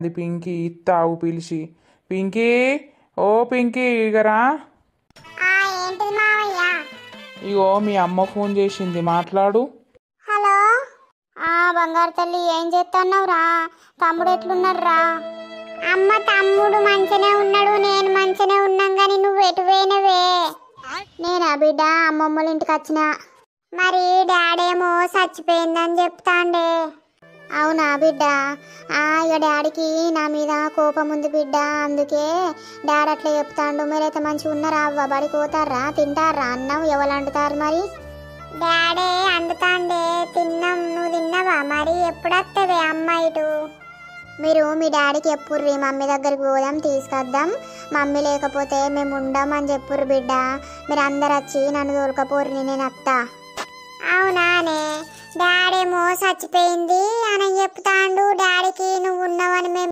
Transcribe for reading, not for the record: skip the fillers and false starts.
అది పింకీ ఇత్తావు పిలిచి. పింకీ, ఓ పింకీ ఇగరా. ఏంటిది మావయ్య? ఇగో మీ అమ్మ ఫోన్ చేసింది, మాట్లాడు. హలో. బంగారు తల్లి ఏం చేస్తున్నావురా? తమ్ముడు ఎట్లున్నాడు రా? అమ్మ తమ్ముడు మంచినే ఉన్నాడు, నేను మంచినే ఉన్నాం గాని నువ్వు ఎటు పోయినవే? నేనా బిడ్డ అమ్మమ్మల ఇంటికి వచ్చిన. మరి డాడేమో చచ్చిపోయిందని చెప్తాండే. అవునా బిడ్డ? ఇక డాడీకి నా మీద కోపం ఉంది బిడ్డ, అందుకే డాడీ అట్లా చెప్తాండు. మీరైతే మంచిగా ఉన్నారా? అవ్వ బడికి పోతారా, తింటారా అన్నం? ఎవరు వండుతారు మరి? డాడీ వండుతాండే, తిన్నాం. నువ్వు తిన్నావా? మరి ఎప్పుడు వస్తావే అమ్మ ఇటు? మీరు మీ డాడీకి చెప్పుర్రి, మమ్మీ దగ్గరికి పోదాం, తీసుకొద్దాం. మమ్మీ లేకపోతే మేము ఉండమని చెప్పుర్రు బిడ్డ. మీరు అందరు వచ్చి నన్ను తోలుకపోర్రి, నేను అత్త. అవునానే? డాడేమో చచ్చిపోయింది అని చెప్తాండు. డాడీకి నువ్వు ఉన్నావని మేము